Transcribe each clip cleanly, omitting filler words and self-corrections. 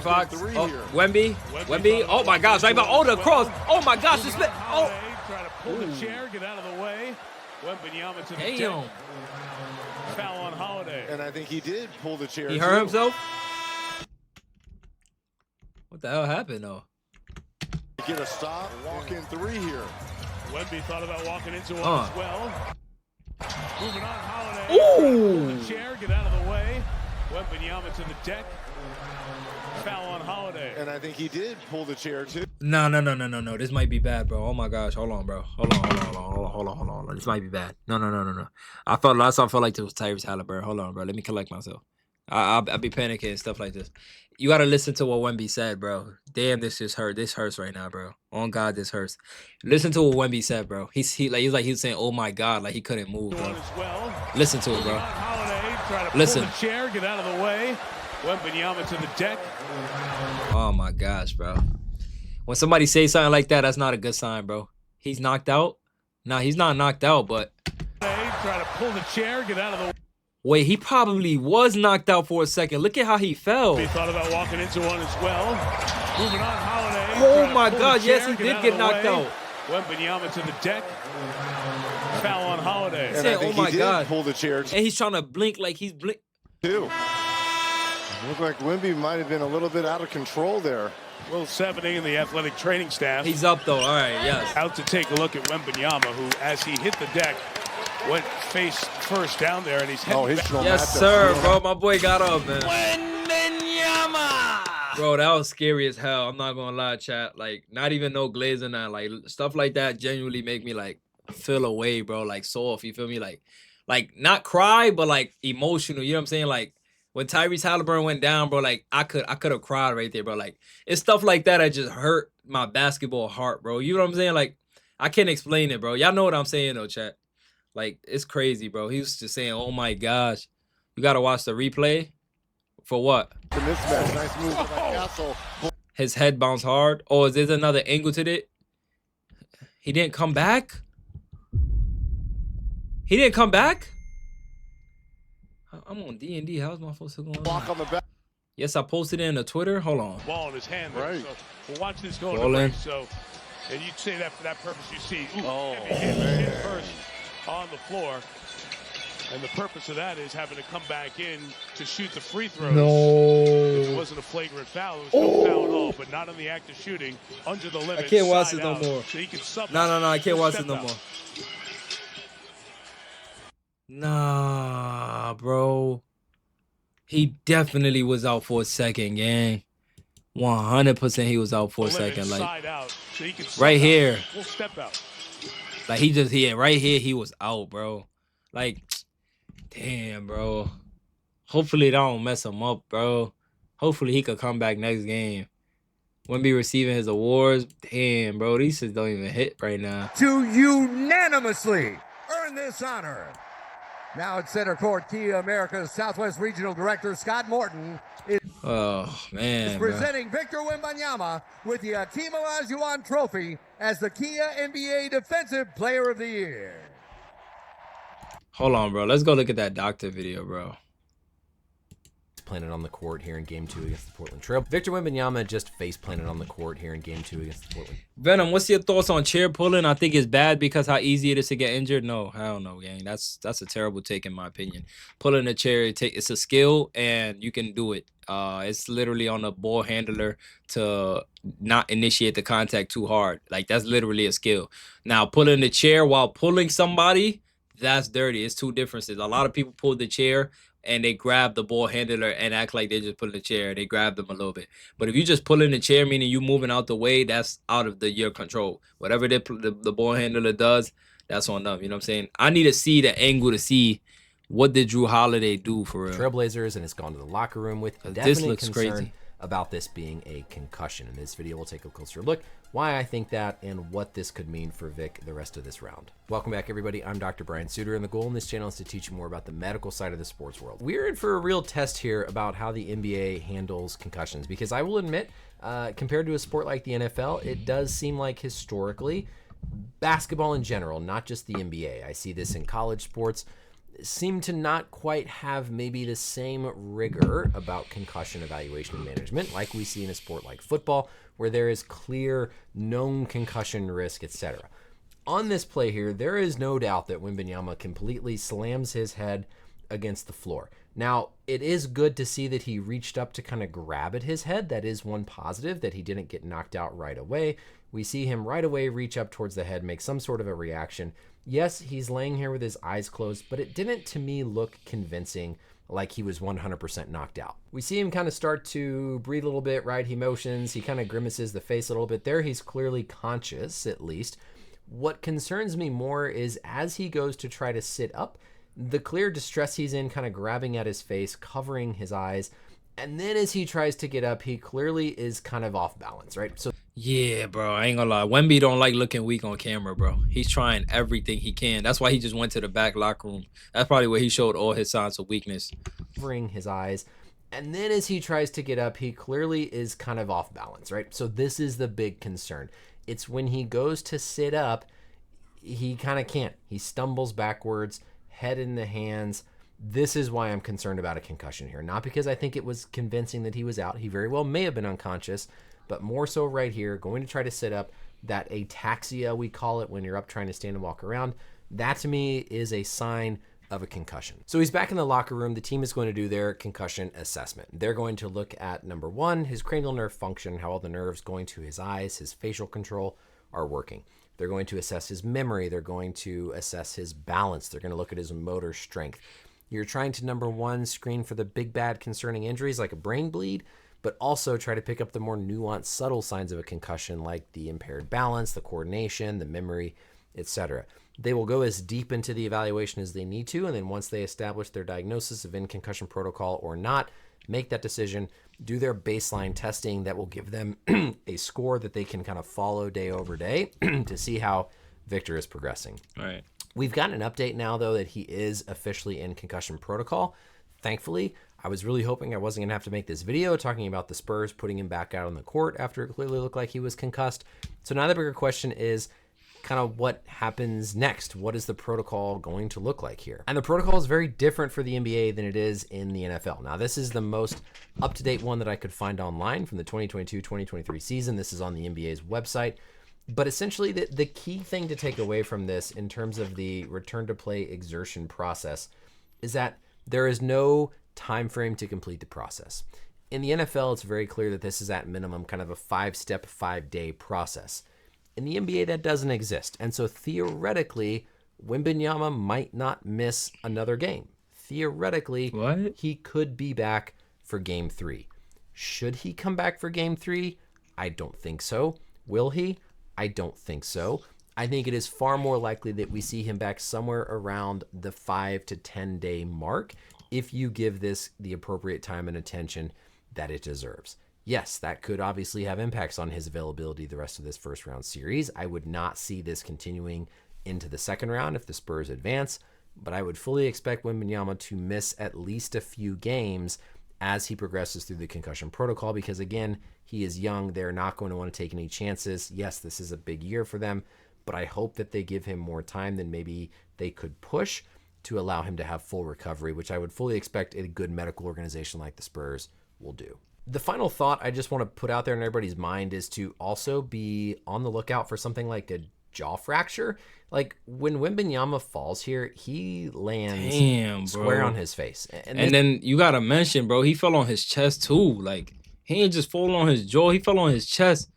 Fox. Oh, Wemby. Oh my gosh, right about the cross. Oh my gosh, it's split. Oh. Try to pull the chair, get out of the way. Wembanyama to the Damn. deck. Foul on Holiday. And I think he did pull the chair. He hurt himself? What the hell happened though? Get a stop, walk in three here. Wemby thought about walking into one as well. Moving on, Holiday. Ooh. Pull the chair, get out of the way. Wembanyama to the deck. Foul on Holiday. And I think he did pull the chair too. No. This might be bad, bro. Oh my gosh. Hold on, bro. Hold on. This might be bad. No. Last time I felt like this was Tyrese Halliburton. Hold on, bro. Let me collect myself. I'll be panicking and stuff like this. You gotta listen to what Wemby said, bro. Damn, this just hurt. This hurts right now, bro. On God, this hurts. Listen to what Wemby said, bro. He was saying, "Oh my God," like he couldn't move, bro. Listen to it, bro. Listen. Pull the chair, get out of the way. Wembanyama to the deck. Oh my gosh, bro. When somebody says something like that, that's not a good sign, bro. He's knocked out. Nah, he's not knocked out, but Try to pull the chair, get out of the way. Wait, he probably was knocked out for a second. Look at how he fell. He thought about walking into one as well. Moving on, Holiday. Oh my God, yes, he did get knocked out. Wembanyama to the deck. Foul on Holiday. And I think oh my he did God. pull the chair And he's trying to blink like he's blink. too. Looked like Wemby might have been a little bit out of control there. A little 70 in the athletic training staff. He's up though. All right, yes. Out to take a look at Wembanyama, who, as he hit the deck, went face first down there, and he's heading back. Yes, sir, bro. My boy got up, man. Wembanyama! Bro, that was scary as hell. I'm not gonna lie, chat. Like, not even no glaze in that. Like, stuff like that genuinely make me like feel away, bro. Like soft. You feel me? Like not cry, but like emotional. You know what I'm saying? Like when Tyrese Halliburton went down, bro. Like I could have cried right there, bro. Like it's stuff like that that just hurt my basketball heart, bro. You know what I'm saying? Like I can't explain it, bro. Y'all know what I'm saying, though, chat. Like it's crazy, bro. He was just saying, "Oh my gosh, you gotta watch the replay." For what? The mismatch, nice move by Castle. His head bounced hard. Oh, is there another angle to it? He didn't come back? He didn't come back? I'm on D&D. How's my supposed to go on? Block on the back. Yes, I posted it in the Twitter. Hold on. Ball in his hand. Right. So we'll watch this go Rolling. in. So, and you'd say that for that purpose, you see, hit first on the floor. And the purpose of that is having to come back in to shoot the free throws. No. If it wasn't a flagrant foul, it was no foul at all, but not on the act of shooting, under the limit. I can't watch this side no out. more. So he can sub No, I can't watch this step no out. more. Nah, bro. He definitely was out for a second, gang. 100% he was out for a The limit second. Like, side out, so he can sub right out. here. Full step out. Like he just here, right here, he was out, bro. Like, damn, bro. Hopefully they don't mess him up, bro. Hopefully he could come back next game. Wouldn't be receiving his awards. Damn, bro. These shit don't even hit right now. To unanimously earn this honor. Now at center court, Kia America's Southwest Regional Director Scott Morton is Man, bro. presenting Victor Wembanyama with the Akeem Olajuwon Trophy as the Kia NBA Defensive Player of the Year. Hold on, bro. Let's go look at that doctor video, bro. Planted on the court here in Game 2 against the Portland Trail. Victor Wembanyama just face planted on the court here in Game 2 against the Portland. Venom, what's your thoughts on chair pulling? I think it's bad because how easy it is to get injured. No, hell no, gang. That's a terrible take in my opinion. Pulling a chair, it's a skill and you can do it. It's literally on the ball handler to not initiate the contact too hard. Like that's literally a skill. Now pulling the chair while pulling somebody, that's dirty. It's two differences. A lot of people pull the chair and they grab the ball handler and act like they just put in the chair. They grab them a little bit. But if you just pull in the chair, meaning you moving out the way, that's out of your control. Whatever the ball handler does, that's on them. You know what I'm saying? I need to see the angle to see what did Drew Holiday do for real. Trailblazers and has gone to the locker room with This definite looks concern crazy. about this being a concussion. In this video, we'll take a closer look, why I think that, and what this could mean for Vic the rest of this round. Welcome back, everybody. I'm Dr. Brian Suter, and the goal in this channel is to teach you more about the medical side of the sports world. We're in for a real test here about how the NBA handles concussions, because I will admit, compared to a sport like the NFL, it does seem like historically, basketball in general, not just the NBA. I see this in college sports. seem to not quite have maybe the same rigor about concussion evaluation and management like we see in a sport like football, where there is clear known concussion risk, etc. On this play here, there is no doubt that Wembanyama completely slams his head against the floor. Now, it is good to see that he reached up to kind of grab at his head. That is one positive, that he didn't get knocked out right away. We see him right away reach up towards the head, make some sort of a reaction. Yes, he's laying here with his eyes closed, but it didn't, to me, look convincing, like he was 100% knocked out. We see him kind of start to breathe a little bit, right? He motions, he kind of grimaces the face a little bit. There, he's clearly conscious, at least. What concerns me more is as he goes to try to sit up, the clear distress he's in, kind of grabbing at his face, covering his eyes. And then as he tries to get up, he clearly is kind of off balance, right? So Yeah, bro, I ain't gonna lie. Wemby don't like looking weak on camera, bro. He's trying everything he can. That's why he just went to the back locker room. That's probably where he showed all his signs of weakness. covering his eyes. And then as he tries to get up, he clearly is kind of off balance, right? So this is the big concern. It's when he goes to sit up, he kind of can't. He stumbles backwards, head in the hands. This is why I'm concerned about a concussion here. Not because I think it was convincing that he was out. He very well may have been unconscious, but more so right here, going to try to sit up. That ataxia, we call it, when you're up trying to stand and walk around, that to me is a sign of a concussion. So he's back in the locker room. The team is going to do their concussion assessment. They're going to look at, number one, his cranial nerve function, how all the nerves going to his eyes, his facial control are working. They're going to assess his memory. They're going to assess his balance. They're going to look at his motor strength. You're trying to, number one, screen for the big bad concerning injuries like a brain bleed, but also try to pick up the more nuanced, subtle signs of a concussion like the impaired balance, the coordination, the memory, etc. They will go as deep into the evaluation as they need to, and then once they establish their diagnosis of in concussion protocol or not, make that decision, do their baseline testing that will give them a score that they can kind of follow day over day to see how Victor is progressing. All right. We've gotten an update now, though, that he is officially in concussion protocol. Thankfully, I was really hoping I wasn't going to have to make this video talking about the Spurs putting him back out on the court after it clearly looked like he was concussed. So now the bigger question is kind of what happens next. What is the protocol going to look like here? And the protocol is very different for the NBA than it is in the NFL. Now, this is the most up-to-date one that I could find online from the 2022-2023 season. This is on the NBA's website. But essentially, the key thing to take away from this in terms of the return to play exertion process is that there is no time frame to complete the process. In the NFL, it's very clear that this is at minimum kind of a 5-step, 5-day process. In the NBA, that doesn't exist. And so theoretically, Wembanyama might not miss another game. Theoretically, he could be back for game 3. Should he come back for game 3? I don't think so. Will he? I don't think so. I think it is far more likely that we see him back somewhere around the 5 to 10 day mark if you give this the appropriate time and attention that it deserves. Yes, that could obviously have impacts on his availability the rest of this first round series. I would not see this continuing into the second round if the Spurs advance, but I would fully expect Wembanyama to miss at least a few games as he progresses through the concussion protocol because, again, he is young. They're not going to want to take any chances. Yes, this is a big year for them, but I hope that they give him more time than maybe they could push to allow him to have full recovery, which I would fully expect a good medical organization like the Spurs will do. The final thought I just want to put out there in everybody's mind is to also be on the lookout for something like a jaw fracture. Like when Wembanyama falls here, he lands square on his face. And then you got to mention, bro, he fell on his chest too. Like he ain't just fall on his jaw, he fell on his chest.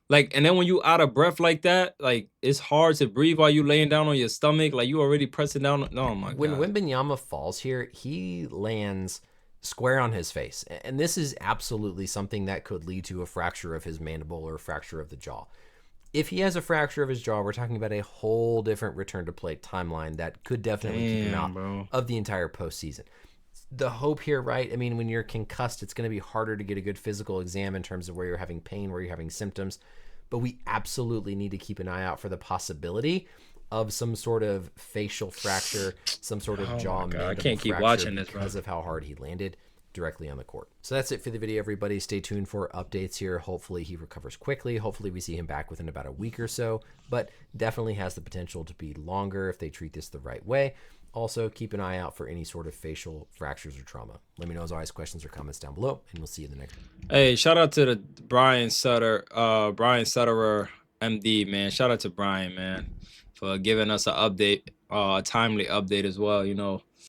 Like, and then when you out of breath like that, like it's hard to breathe while you laying down on your stomach. Like you already pressing down. Oh my God. When Wembanyama falls here, he lands square on his face. And this is absolutely something that could lead to a fracture of his mandible or a fracture of the jaw. If he has a fracture of his jaw, we're talking about a whole different return to play timeline that could definitely keep him out of the entire postseason. The hope here, right? I mean, when you're concussed, it's going to be harder to get a good physical exam in terms of where you're having pain, where you're having symptoms. But we absolutely need to keep an eye out for the possibility of some sort of facial fracture, some sort of jaw mandible I can't keep fracture watching this, because of how hard he landed directly on the court. So that's it for the video, everybody. Stay tuned for updates here. Hopefully he recovers quickly. Hopefully we see him back within about a week or so, but definitely has the potential to be longer if they treat this the right way. Also, keep an eye out for any sort of facial fractures or trauma. Let me know as always questions or comments down below, and we'll see you in the next one. Hey, shout out to the Brian Sutterer, MD, man. Shout out to Brian, man, for giving us an update, a timely update as well. You know,